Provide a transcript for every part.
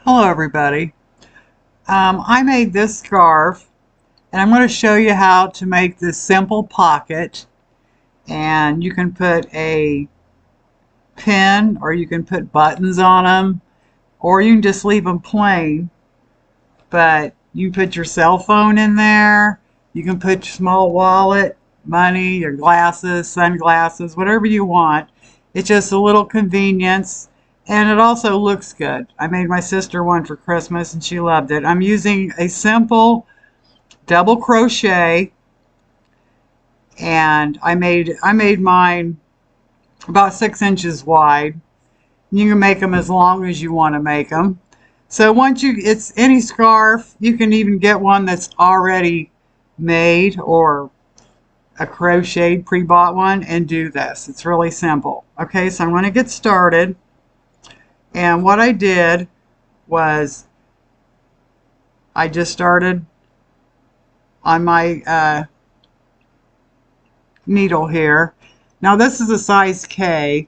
Hello everybody. I made this scarf and I'm going to show you how to make this simple pocket, and you can put a pin or you can put buttons on them, or you can just leave them plain, but you put your cell phone in there, you can put your small wallet, money, your glasses, sunglasses, whatever you want. It's just a little convenience, and it also looks good. I made my sister one for Christmas and she loved it. I'm using a simple double crochet, and I made mine about 6 inches wide. You can make them as long as you want to make them. So it's any scarf, you can even get one that's already made or a crocheted pre-bought one and do this. It's really simple. Okay, so I'm going to get started. And what I did was I just started on my needle here. Now this is a size K,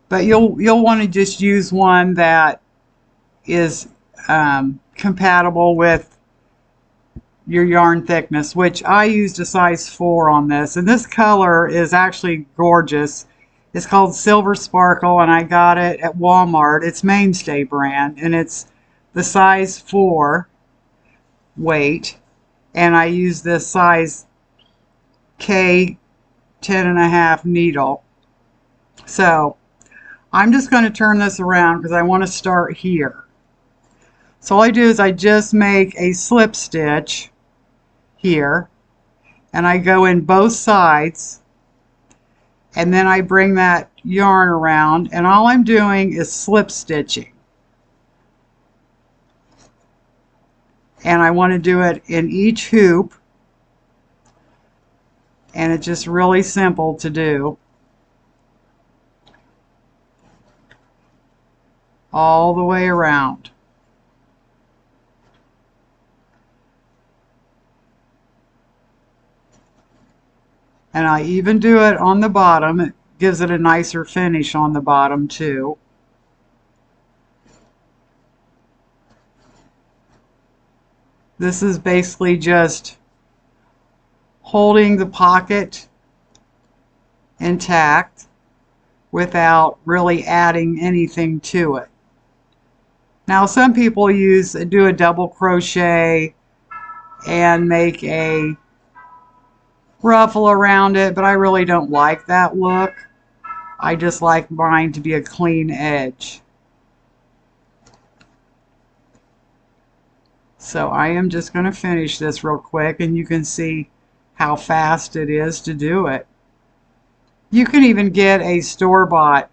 but you'll want to just use one that is compatible with your yarn thickness, which I used a size 4 on this, and this color is actually gorgeous. It's called Silver Sparkle, and I got it at Walmart. It's Mainstay brand, and it's the size 4 weight, and I use this size K 10.5 needle. So I'm just going to turn this around because I want to start here. So all I do is I just make a slip stitch here, and I go in both sides, and then I bring that yarn around, and all I'm doing is slip stitching. And I want to do it in each hoop, and it's just really simple to do all the way around. And I even do it on the bottom. It gives it a nicer finish on the bottom too. This is basically just holding the pocket intact without really adding anything to it. Now some people do a double crochet and make a ruffle around it, but I really don't like that look. I just like mine to be a clean edge. So I am just going to finish this real quick, and you can see how fast it is to do it. You can even get a store-bought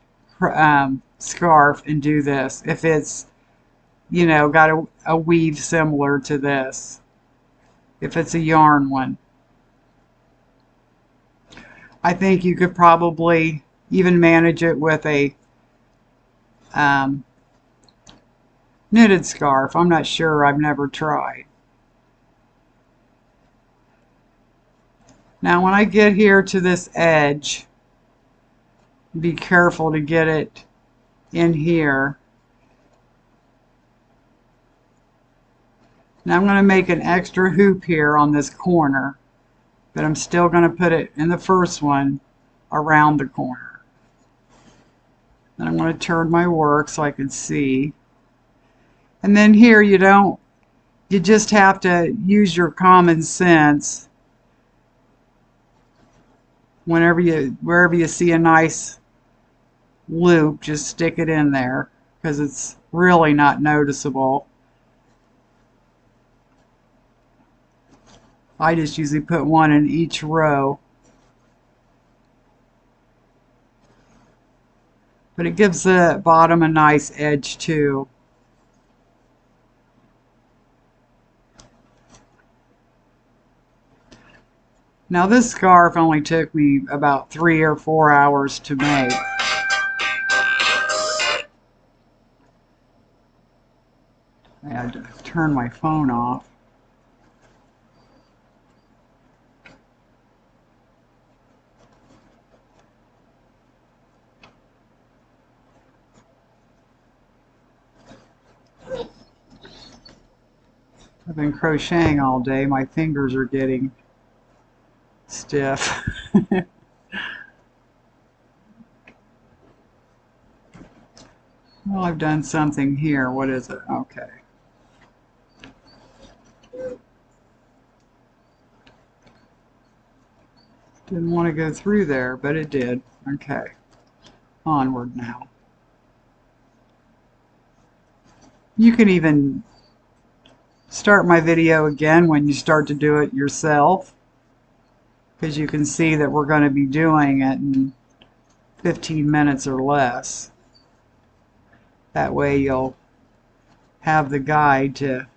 scarf and do this if it's, you know, got a weave similar to this, if it's a yarn one. I think you could probably even manage it with a knitted scarf. I'm not sure. I've never tried. Now when I get here to this edge, be careful to get it in here. Now I'm going to make an extra hoop here on this corner, but I'm still going to put it in the first one around the corner. Then I'm going to turn my work so I can see. And then here you just have to use your common sense. Wherever you see a nice loop, just stick it in there because it's really not noticeable. I just usually put one in each row. But it gives the bottom a nice edge too. Now this scarf only took me about 3 or 4 hours to make. I had to turn my phone off. I've been crocheting all day. My fingers are getting stiff. Well, I've done something here. What is it? Okay. Didn't want to go through there, but it did. Okay. Onward now. You can even start my video again when you start to do it yourself, because you can see that we're going to be doing it in 15 minutes or less. That way you'll have the guide to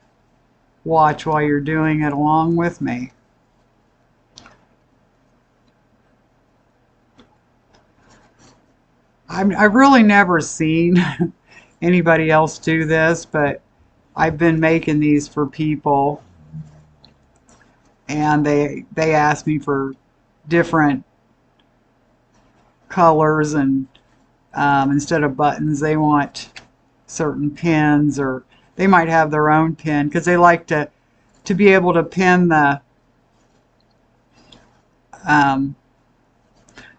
watch while you're doing it along with me. I've really never seen anybody else do this, but I've been making these for people, and they ask me for different colors, and instead of buttons they want certain pins, or they might have their own pin because they like to be able to pin the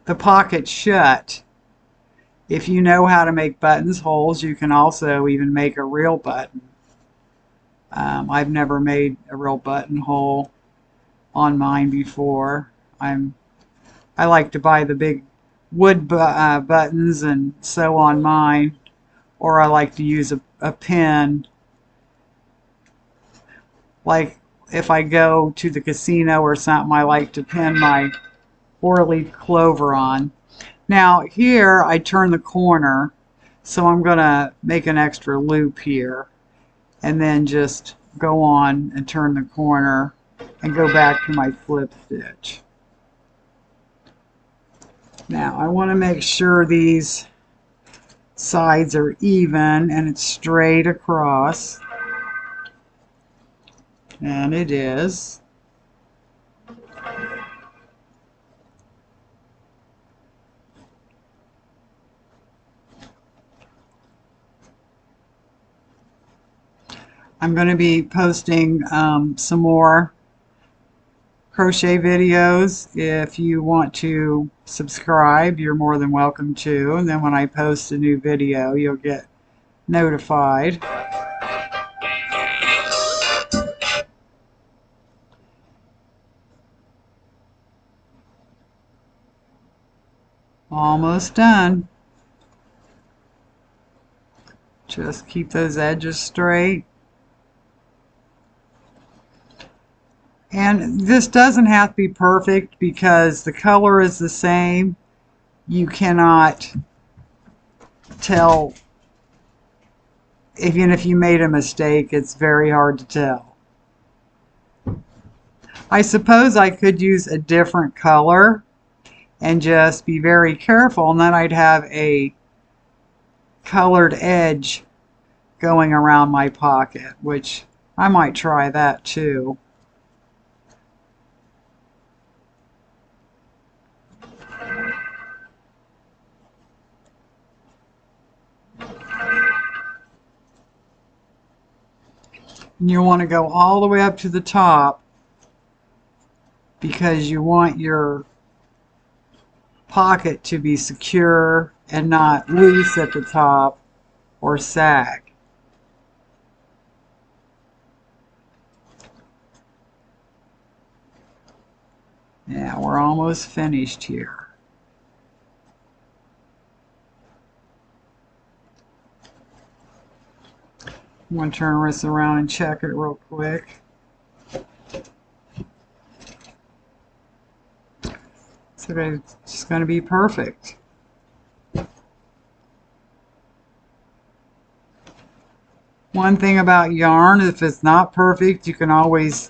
pocket shut. If you know how to make buttons holes, you can also even make a real button. I've never made a real buttonhole on mine before. I like to buy the big wood buttons and sew on mine, or I like to use a pin. Like if I go to the casino or something, I like to pin my 4-leaf clover on. Now here I turn the corner, so I'm going to make an extra loop here and then just go on and turn the corner and go back to my slip stitch. Now I want to make sure these sides are even and it's straight across, and it is. I'm going to be posting some more crochet videos. If you want to subscribe, you're more than welcome to, and then when I post a new video you'll get notified. Almost done. Just keep those edges straight. And this doesn't have to be perfect because the color is the same. You cannot tell, even if you made a mistake, it's very hard to tell. I suppose I could use a different color and just be very careful, and then I'd have a colored edge going around my pocket, which I might try that too. And you want to go all the way up to the top because you want your pocket to be secure and not loose at the top or sag. Yeah, we're almost finished here. I'm going to turn this around and check it real quick. So it's just going to be perfect. One thing about yarn, if it's not perfect, you can always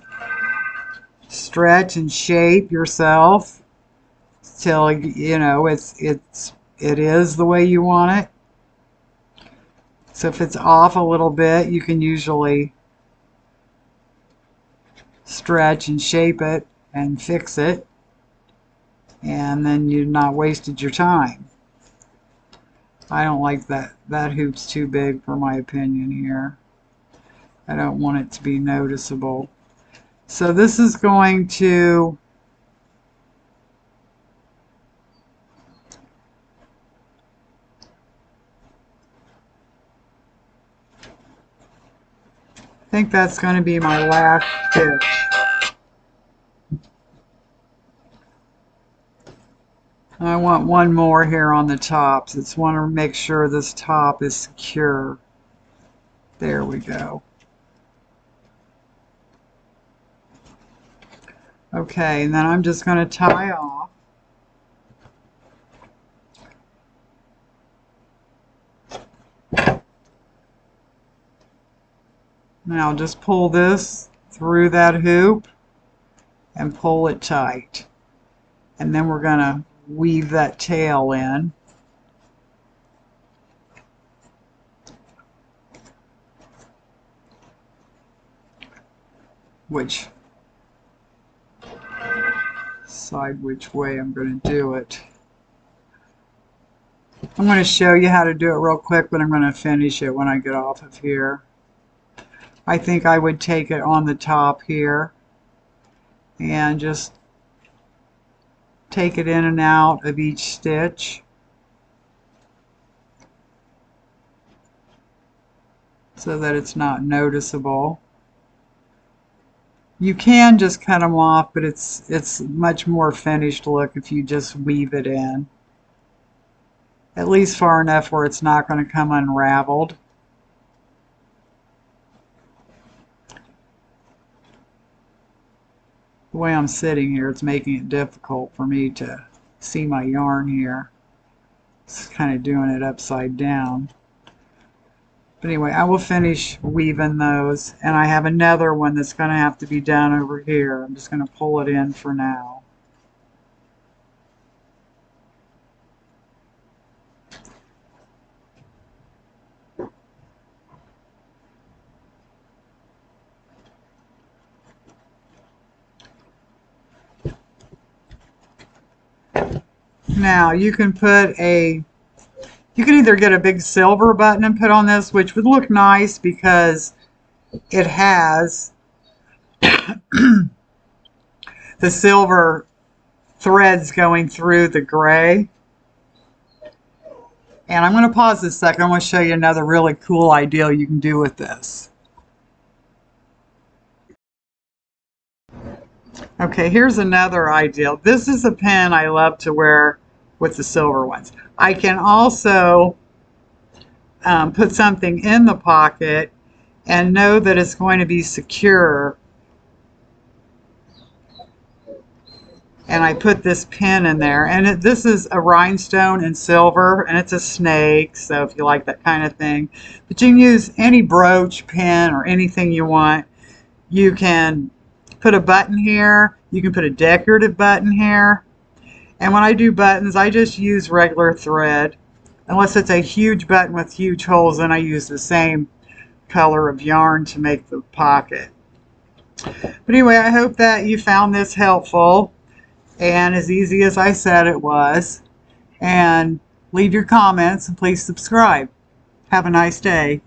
stretch and shape yourself till you know it is the way you want it. So if it's off a little bit, you can usually stretch and shape it and fix it, and then you've not wasted your time. I don't like that. That hoop's too big for my opinion here. I don't want it to be noticeable. So this is going to I think that's going to be my last stitch. I want one more here on the top. Just want to make sure this top is secure. There we go. Okay, and then I'm just going to tie off. Now just pull this through that hoop and pull it tight. And then we're going to weave that tail in. Which way I'm going to do it. I'm going to show you how to do it real quick, but I'm going to finish it when I get off of here. I think I would take it on the top here and just take it in and out of each stitch. So that it's not noticeable. You can just cut them off, but it's much more finished look if you just weave it in. At least far enough where it's not going to come unraveled. The way I'm sitting here, it's making it difficult for me to see my yarn here. It's kind of doing it upside down. But anyway, I will finish weaving those, and I have another one that's going to have to be done over here. I'm just going to pull it in for now. Now you can either get a big silver button and put on this, which would look nice because it has the silver threads going through the gray. And I'm going to pause this a second. I want to show you another really cool idea you can do with this. Okay, here's another idea. This is a pin I love to wear with the silver ones. I can also put something in the pocket and know that it's going to be secure. And I put this pin in there, and this is a rhinestone in silver, and it's a snake, so if you like that kind of thing. But you can use any brooch, pin, or anything you want. You can put a button here. You can put a decorative button here. And when I do buttons, I just use regular thread. Unless it's a huge button with huge holes, then I use the same color of yarn to make the pocket. But anyway, I hope that you found this helpful and as easy as I said it was. And leave your comments and please subscribe. Have a nice day.